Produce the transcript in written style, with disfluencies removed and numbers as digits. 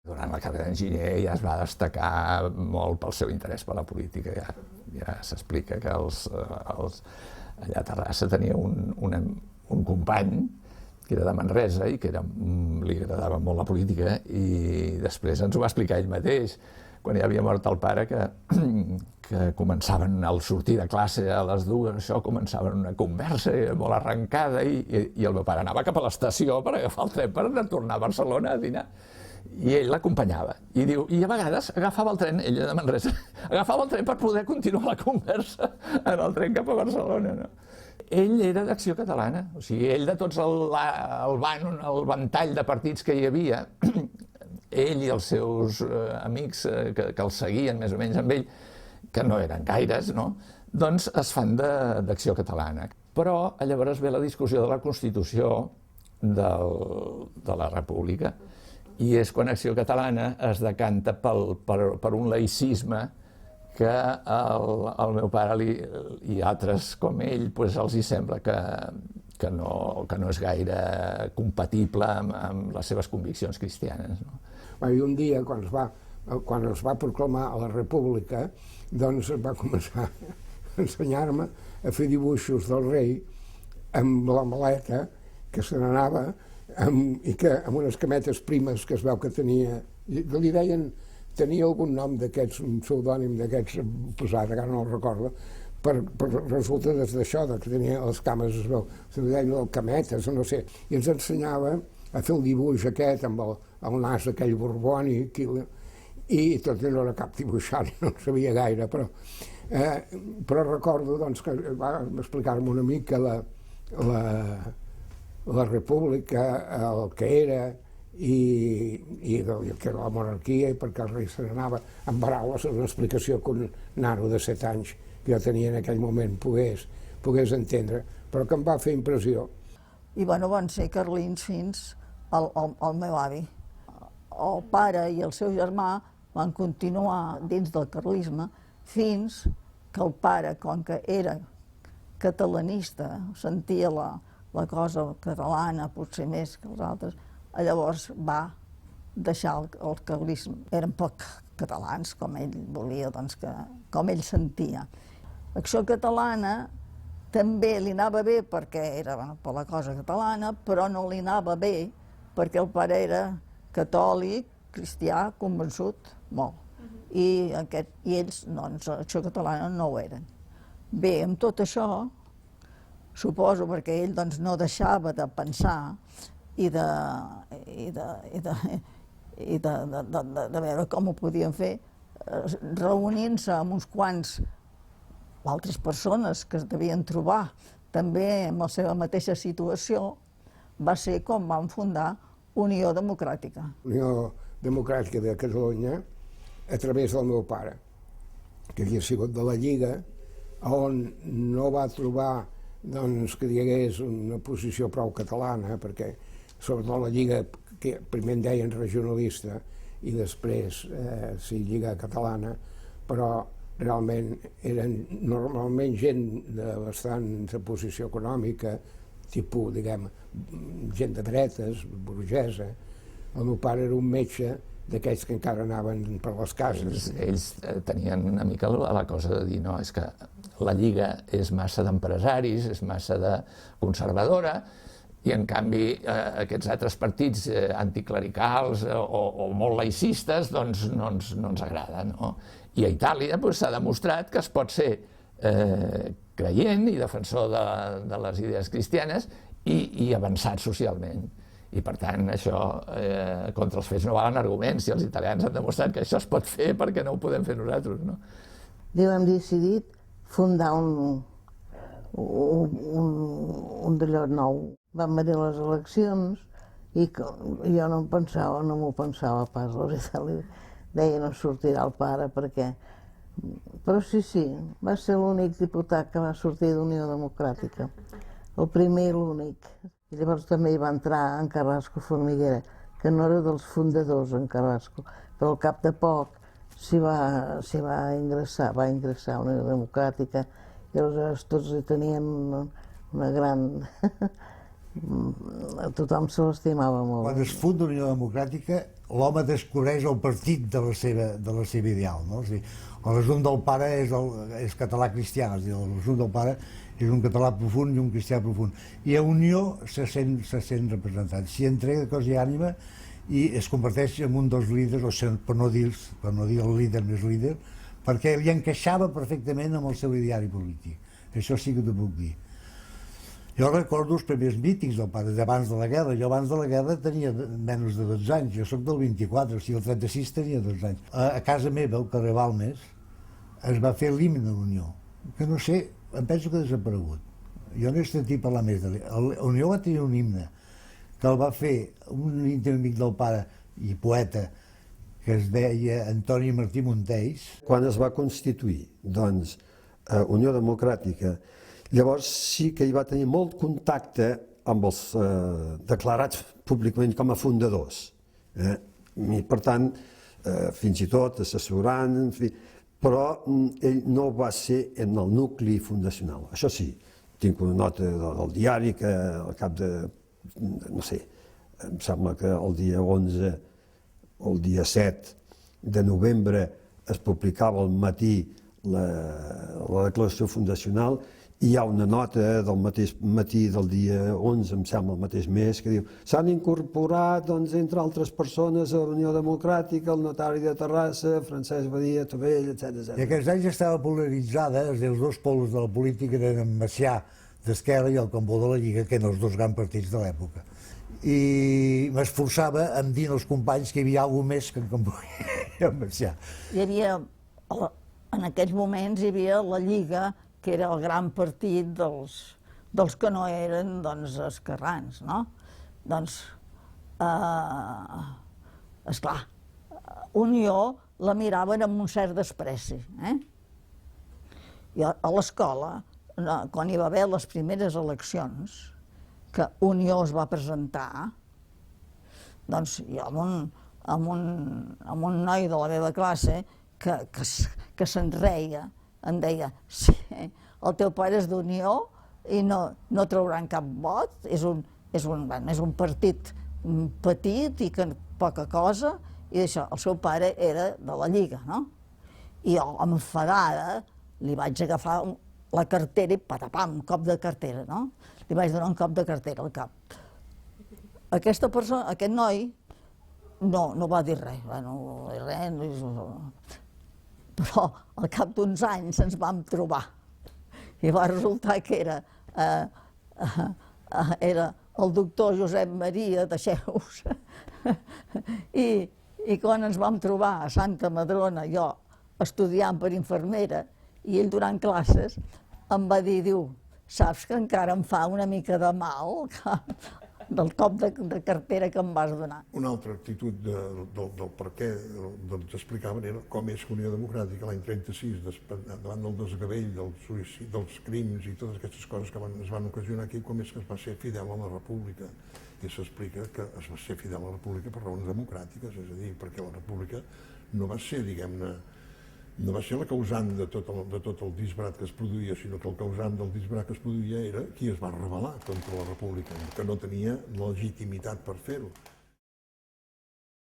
Durant la carrera d'enginyer ja es va destacar molt pel seu interès per la política. Ja s'explica que allà a Terrassa tenia un company que era de Manresa i que li agradava molt la política, i després ens ho va explicar ell mateix, quan ja havia mort el pare, que començaven al sortir de classe a les 2, això, començaven una conversa molt arrencada, i el meu pare anava cap a l'estació per agafar el tren per tornar a Barcelona a dinar. I ell l'acompanyava. I a vegades agafava el tren, ell era de Manresa, agafava el tren per poder continuar la conversa en el tren cap a Barcelona, no? Ell era d'Acció Catalana, o sigui, ell de tots el ventall de partits que hi havia, ell i els seus amics que el seguien més o menys amb ell, que no eren gaires, no? Doncs es fan d'Acció Catalana. Però llavors ve la discussió de la Constitució de la República, i és quan Acció Catalana es decanta per un laïcisme que al meu pare i altres com ell els hi sembla que no és gaire compatible amb les seves conviccions cristianes. I un dia, quan es va proclamar a la República, doncs va començar a ensenyar-me a fer dibuixos del rei amb la maleta, que se n'anava, i que amb unes cametes primes que es veu que tenia, li deien, tenia algun nom d'aquests, un pseudònim d'aquests posat, ara no el recordo, resulta d'això, que tenia les cames, es veu, se li deien cametes, no sé, i ens ensenyava a fer el dibuix aquest amb el nas aquell borbònic, i tot no era cap dibuixant, no en sabia gaire, però recordo que va explicar-me una mica la República, el que era, i que era la monarquia, i perquè el rei se n'anava amb paraules, una explicació que un nano de 7 anys que jo tenia en aquell moment pogués entendre, però que em va fer impressió. I van ser carlins fins al meu avi. El pare i el seu germà van continuar dins del carlisme fins que el pare, com que era catalanista, sentia la cosa catalana, potser més que els altres, llavors va deixar el carlisme. Eren poc catalans, com ell volia, com ell sentia. Acció Catalana també li anava bé perquè era per la cosa catalana, però no li anava bé perquè el pare era catòlic, cristià, convençut, molt. I ells, doncs, Acció Catalana no ho eren. Bé, amb tot això, suposo perquè ell no deixava de pensar i de veure com ho podien fer, reunint-se amb uns quants altres persones que es devien trobar també en la seva mateixa situació, va ser com van fundar Unió Democràtica. Unió Democràtica de Catalunya, a través del meu pare, que havia sigut de la Lliga, on no va trobar que hi hagués una posició prou catalana, perquè sobretot la Lliga, que primer en deien regionalista i després sí, Lliga Catalana, però realment eren normalment gent de bastanta posició econòmica, tipus, diguem, gent de dretes, burgesa. El meu pare era un metge d'aquells que encara anaven per les cases. Ells tenien una mica la cosa de dir, no, és que la Lliga és massa d'empresaris, és massa de conservadora, i en canvi aquests altres partits anticlericals o molt laïcistes doncs no ens agraden, no? I a Itàlia s'ha demostrat que es pot ser creient i defensor de les idees cristianes i avançat socialment. I per tant, això, contra els fets no valen arguments, i els italians han demostrat que això es pot fer perquè no ho podem fer nosaltres, no? Hem decidit fundar un d'allò nou. Van venir les eleccions i jo no m'ho pensava pas, la veritat. Deia no sortirà el pare perquè... Però sí, va ser l'únic diputat que va sortir d'Unió Democràtica, el primer i l'únic. I llavors també hi va entrar en Carrasco Formiguera, que no era dels fundadors en Carrasco, però al cap de poc s'hi va ingressar a Unió Democràtica, i aleshores tots hi tenien una gran tothom se l'estimava molt. Quan es funda Unió Democràtica, l'home descobreix el partit de la seva ideal, no? O sigui, el resum del pare és català cristià, és a dir, el resum del pare és un català profund i un cristià profund. I a Unió se sent representat, s'hi entrega cos i ànima i es converteix en un dels líders, o sigui, per no dir el líder més líder, perquè li encaixava perfectament amb el seu ideari polític. Això sí que t'ho puc dir. Jo recordo els primers mítings del pare, d'abans de la guerra. Jo abans de la guerra tenia menys de 12 anys, jo soc del 24, o sigui, el 36 tenia 12 anys. A casa meva, al carrer Balmes, es va fer l'himne de l'Unió, que no sé, em penso que ha desaparegut. Jo no he sentit parlar més de l'himne. L'Unió va tenir un himne, que el va fer un íntim amic del pare i poeta, que es deia Antoni Martí Montells. Quan es va constituir, doncs, Unió Democràtica, llavors sí que hi va tenir molt contacte amb els declarats públicament com a fundadors. I, per tant, fins i tot assessorant, en fi, però ell no va ser en el nucli fundacional. Això sí, tinc una nota del diari que al cap de, no sé, em sembla que el dia 11 o el dia 7 de novembre es publicava al matí la declaració fundacional i hi ha una nota del mateix matí del dia 11, em sembla, el mateix mes, que diu s'han incorporat, doncs, entre altres persones a la Unió Democràtica, el notari de Terrassa, Francesc Badia, Tovell, etc. I aquells anys estava polaritzada, els dos polos de la política eren en Macià d'Esquerra i el Cambó de la Lliga, que eren els dos grans partits de l'època. I m'esforçava en dir als companys que hi havia alguna més que en Cambó i en Macià. Hi havia, en aquells moments, hi havia la Lliga, que era el gran partit dels que no eren, doncs, esquerrans, no? Doncs, esclar, Unió la miraven amb un cert despreci, I a l'escola, quan hi va haver les primeres eleccions, que Unió es va presentar, doncs jo amb un noi de la meva classe que se'n reia, em deia, sí, el teu pare és d'Unió i no trauran cap vot, és un partit petit i que poca cosa, i això, el seu pare era de la Lliga, no? I jo, enfadada, li vaig agafar la cartera i patapam, un cop de cartera, no? Li vaig donar un cop de cartera al cap. Aquesta persona, aquest noi, no va dir res, però al cap d'uns anys ens vam trobar i va resultar que era el doctor Josep Maria de Xeus i quan ens vam trobar a Santa Madrona, jo estudiant per infermera i ell donant classes, em va dir, diu, saps que encara em fa una mica de mal del cop de cartera que em vas donar. Una altra actitud del per què t'explicaven era com és que Unió Democràtica l'any 36, davant del desgavell, del suïcidi, dels crims i totes aquestes coses que es van ocasionar aquí, com és que es va ser fidel a la República. I s'explica que es va ser fidel a la República per raons democràtiques, és a dir, perquè la República no va ser, diguem-ne, no va ser la causant de tot el disbarat que es produïa, sinó que el causant del disbarat que es produïa era qui es va rebel·lar contra la República, que no tenia legitimitat per fer-ho.